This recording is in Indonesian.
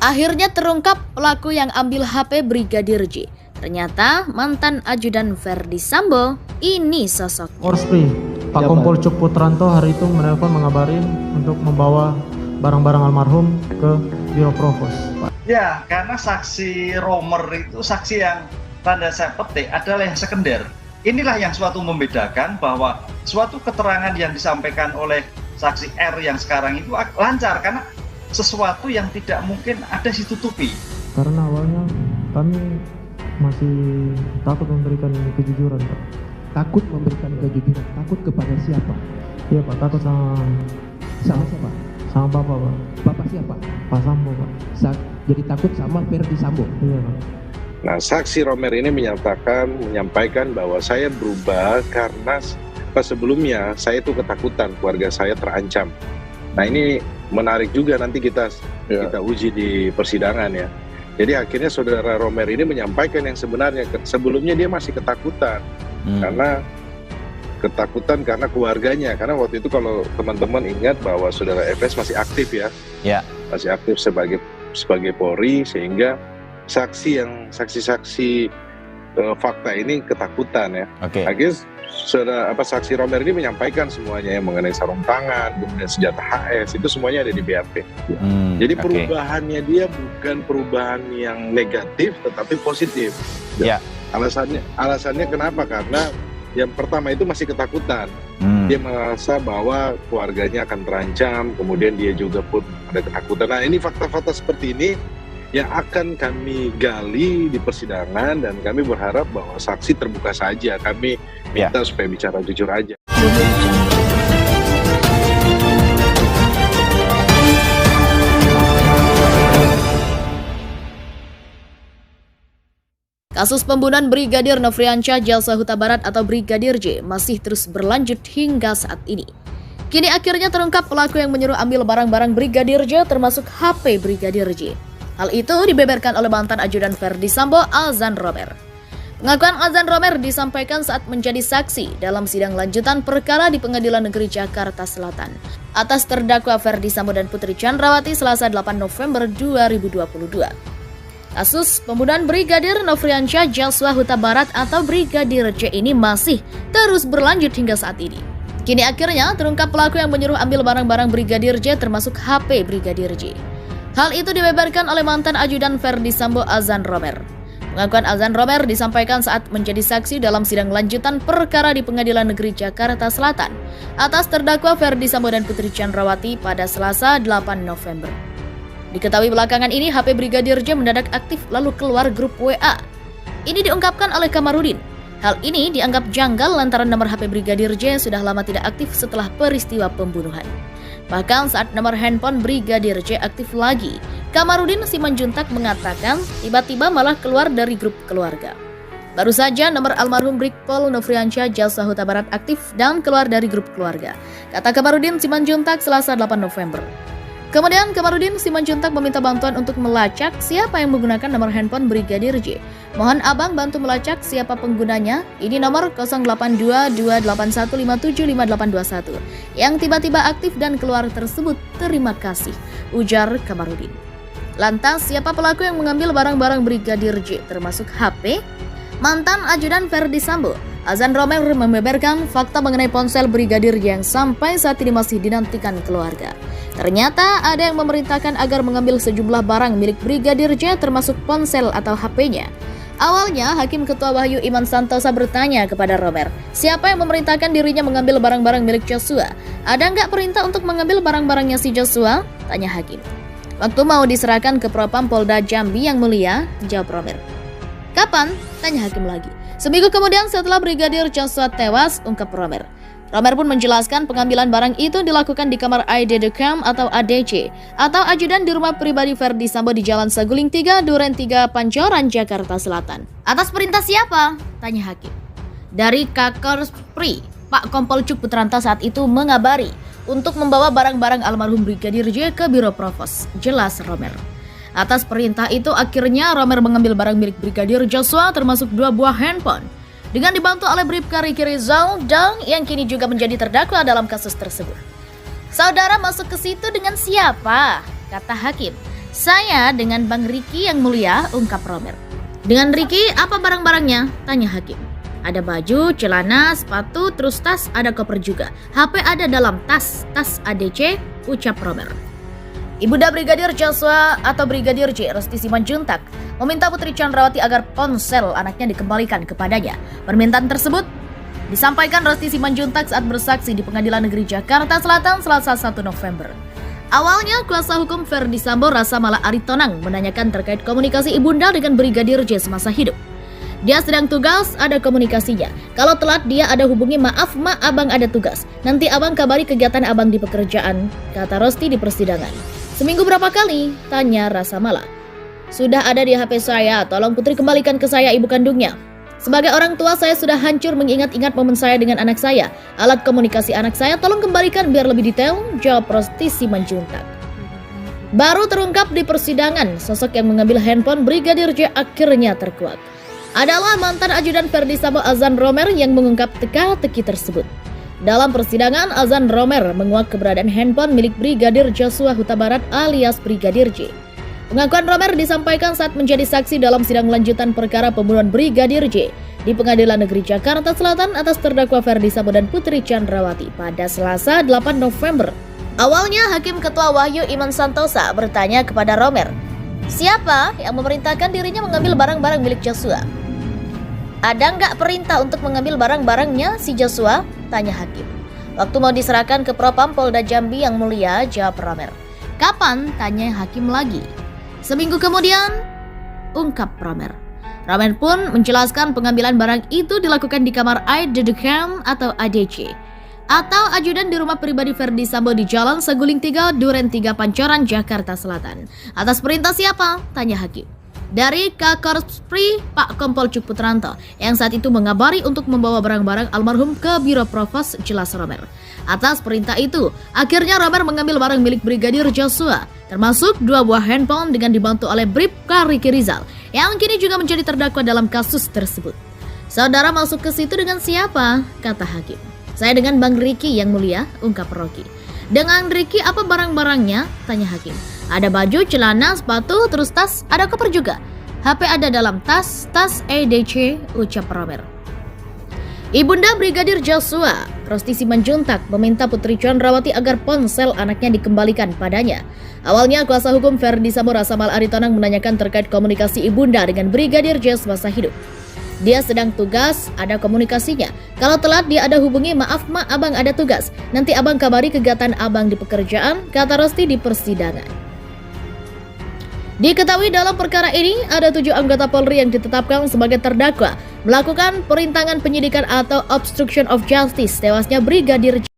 Akhirnya terungkap pelaku yang ambil HP Brigadir J. Ternyata mantan ajudan Verdi Sambo ini sosok. Orspri, Pak Kompol Cuk Putranto hari itu menelpon mengabarin untuk membawa barang-barang almarhum ke Biro Provos. Ya, karena saksi Romer itu saksi yang tanda saya petik adalah yang sekunder. Inilah yang suatu membedakan bahwa suatu keterangan yang disampaikan oleh saksi R yang sekarang itu lancar karena sesuatu yang tidak mungkin ada ditutupi. Karena awalnya kami masih takut memberikan kejujuran, Pak. Takut memberikan kejujuran, takut kepada siapa? Iya, Pak, takut sama siapa? Sama Bapak, Pak. Bapak siapa? Pak Sambo, Pak. Jadi takut sama Verdi Sambo? Iya, Pak. Nah, saksi Romer ini menyampaikan bahwa saya berubah karena sebelumnya saya itu ketakutan, keluarga saya terancam. Nah, ini menarik juga nanti kita uji di persidangan ya. Jadi akhirnya saudara Romer ini menyampaikan yang sebenarnya. Sebelumnya dia masih ketakutan karena keluarganya. Karena waktu itu kalau teman-teman ingat bahwa saudara FS masih aktif ya, masih aktif sebagai Polri, sehingga saksi fakta ini ketakutan ya. Akhirnya saksi Romer ini menyampaikan semuanya yang mengenai sarung tangan, kemudian senjata HS, itu semuanya ada di BAP. Jadi perubahannya dia bukan perubahan yang negatif, tetapi positif. Alasannya kenapa? Karena yang pertama itu masih ketakutan. Dia merasa bahwa keluarganya akan terancam, kemudian dia juga pun ada ketakutan. Nah, ini fakta-fakta seperti ini yang akan kami gali di persidangan, dan kami berharap bahwa saksi terbuka saja. Kami minta supaya bicara jujur aja. Kasus pembunuhan Brigadir Nofriansyah Jalsa Huta Barat atau Brigadir J masih terus berlanjut hingga saat ini. Kini akhirnya terungkap pelaku yang menyuruh ambil barang-barang Brigadir J termasuk HP Brigadir J. Hal itu dibeberkan oleh mantan ajudan Verdi Sambo, Azan Romer. Pengakuan Azan Romer disampaikan saat menjadi saksi dalam sidang lanjutan perkara di Pengadilan Negeri Jakarta Selatan atas terdakwa Verdi Sambo dan Putri Chandrawati Selasa 8 November 2022. Kasus pembunuhan Brigadir Nofriansyah Jalsa Huta Barat atau Brigadir J ini masih terus berlanjut hingga saat ini. Kini akhirnya terungkap pelaku yang menyuruh ambil barang-barang Brigadir J termasuk HP Brigadir J. Hal itu dibeberkan oleh mantan ajudan Verdi Sambo, Azan Romer. Pengakuan Azan Romer disampaikan saat menjadi saksi dalam sidang lanjutan perkara di Pengadilan Negeri Jakarta Selatan atas terdakwa Verdi Sambo dan Putri Chandrawati pada Selasa 8 November. Diketahui belakangan ini HP Brigadir J mendadak aktif lalu keluar grup WA. Ini diungkapkan oleh Kamarudin. Hal ini dianggap janggal lantaran nomor HP Brigadir J sudah lama tidak aktif setelah peristiwa pembunuhan. Bahkan saat nomor handphone Brigadir J aktif lagi, Kamarudin Simanjuntak mengatakan tiba-tiba malah keluar dari grup keluarga. Baru saja nomor almarhum Brigpol Nofriansyah Jalsa Huta Barat aktif dan keluar dari grup keluarga, kata Kamarudin Simanjuntak Selasa 8 November. Kemudian Kamarudin Simanjuntak meminta bantuan untuk melacak siapa yang menggunakan nomor handphone Brigadir J. Mohon abang bantu melacak siapa penggunanya. Ini nomor 082281575821 yang tiba-tiba aktif dan keluar tersebut. Terima kasih, ujar Kamarudin. Lantas siapa pelaku yang mengambil barang-barang Brigadir J termasuk HP? Mantan ajudan Verdi Sambo, Azan Romer membeberkan fakta mengenai ponsel Brigadir yang sampai saat ini masih dinantikan keluarga. Ternyata ada yang memerintahkan agar mengambil sejumlah barang milik Brigadir J termasuk ponsel atau HP-nya. Awalnya, Hakim Ketua Wahyu Iman Santosa bertanya kepada Romer, siapa yang memerintahkan dirinya mengambil barang-barang milik Joshua? Ada nggak perintah untuk mengambil barang-barangnya si Joshua? Tanya Hakim. Waktu mau diserahkan ke Propam Polda Jambi yang mulia, jawab Romer. Kapan? Tanya Hakim lagi. Seminggu kemudian setelah Brigadir Joshua tewas, ungkap Romer. Romer pun menjelaskan pengambilan barang itu dilakukan di kamar ADDCAM atau ADC atau ajudan di rumah pribadi Verdi Sambo di Jalan Saguling 3, Duren 3, Pancoran, Jakarta Selatan. Atas perintah siapa? Tanya Hakim. Dari Kakorspri, Pak Kompol Cuk Putranto saat itu mengabari untuk membawa barang-barang almarhum Brigadir J ke Biro Provos, jelas Romer. Atas perintah itu akhirnya Romer mengambil barang milik Brigadir Joshua termasuk 2 buah handphone dengan dibantu oleh Bribka Riki Rizal yang kini juga menjadi terdakwa dalam kasus tersebut. Saudara masuk ke situ dengan siapa? Kata Hakim. Saya dengan Bang Riki yang mulia, ungkap Romer. Dengan Riki, apa barang-barangnya? Tanya hakim. Ada baju, celana, sepatu, terus tas, ada koper juga. HP ada dalam tas ADC, ucap Romer. Ibunda Brigadir Joshua atau Brigadir J, Resti Simanjuntak, meminta Putri Chandrawati agar ponsel anaknya dikembalikan kepadanya. Permintaan tersebut disampaikan Resti Simanjuntak saat bersaksi di Pengadilan Negeri Jakarta Selatan Selasa 1 November. Awalnya, kuasa hukum Ferdi Sambo Rasamala Aritonang menanyakan terkait komunikasi ibunda dengan Brigadir J semasa hidup. Dia sedang tugas, ada komunikasinya. Kalau telat, dia ada hubungi, maaf mak, abang ada tugas. Nanti abang kabari kegiatan abang di pekerjaan, kata Rosti di persidangan. Seminggu berapa kali? Tanya Rasamala. Sudah ada di HP saya, tolong Putri kembalikan ke saya ibu kandungnya. Sebagai orang tua, saya sudah hancur mengingat-ingat momen saya dengan anak saya. Alat komunikasi anak saya tolong kembalikan biar lebih detail, jawab Rosti Simanjuntak. Baru terungkap di persidangan, sosok yang mengambil handphone Brigadir J akhirnya terkuak. Adalah mantan ajudan Ferdi Sambo Azan Romer yang mengungkap teka-teki tersebut. Dalam persidangan, Azan Romer menguak keberadaan handphone milik Brigadir Joshua Huta Barat alias Brigadir J. Pengakuan Romer disampaikan saat menjadi saksi dalam sidang lanjutan perkara pembunuhan Brigadir J di Pengadilan Negeri Jakarta Selatan atas terdakwa Ferdi Sambo dan Putri Chandrawati pada Selasa 8 November. Awalnya, Hakim Ketua Wahyu Iman Santosa bertanya kepada Romer, siapa yang memerintahkan dirinya mengambil barang-barang milik Joshua? Ada nggak perintah untuk mengambil barang-barangnya si Joshua? Tanya hakim. Waktu mau diserahkan ke Propam Polda Jambi yang mulia, jawab Romer. Kapan? Tanya hakim lagi. Seminggu kemudian, ungkap Romer. Romer pun menjelaskan pengambilan barang itu dilakukan di kamar Aide de Camp atau ADC, atau ajudan di rumah pribadi Ferdi Sambo di Jalan Saguling 3, Duren 3, Pancoran, Jakarta Selatan. Atas perintah siapa? Tanya hakim. Dari Kakorspri Pak Kompol Cuk Putranto yang saat itu mengabari untuk membawa barang-barang almarhum ke Biro Provos, jelas Romer. Atas perintah itu, akhirnya Romer mengambil barang milik Brigadir Joshua, termasuk 2 buah handphone dengan dibantu oleh Bribka Riki Rizal yang kini juga menjadi terdakwa dalam kasus tersebut. Saudara masuk ke situ dengan siapa? Kata hakim. Saya dengan Bang Riki yang mulia, ungkap Rocky. Dengan Riki apa barang-barangnya? Tanya hakim. Ada baju, celana, sepatu, terus tas, ada koper juga. HP ada dalam tas EDC, ucap Romer. Ibunda Brigadir Joshua, Rosti Simanjuntak, meminta Putri Chandrawati agar ponsel anaknya dikembalikan padanya. Awalnya, kuasa hukum Ferdi Sambo Rasamala Aritonang menanyakan terkait komunikasi ibunda dengan Brigadir J semasa hidup. Dia sedang tugas, ada komunikasinya. Kalau telat, dia ada hubungi, maaf mak, abang ada tugas. Nanti abang kabari kegiatan abang di pekerjaan, kata Rosti di persidangan. Diketahui dalam perkara ini, ada 7 anggota Polri yang ditetapkan sebagai terdakwa melakukan perintangan penyidikan atau obstruction of justice tewasnya Brigadir J.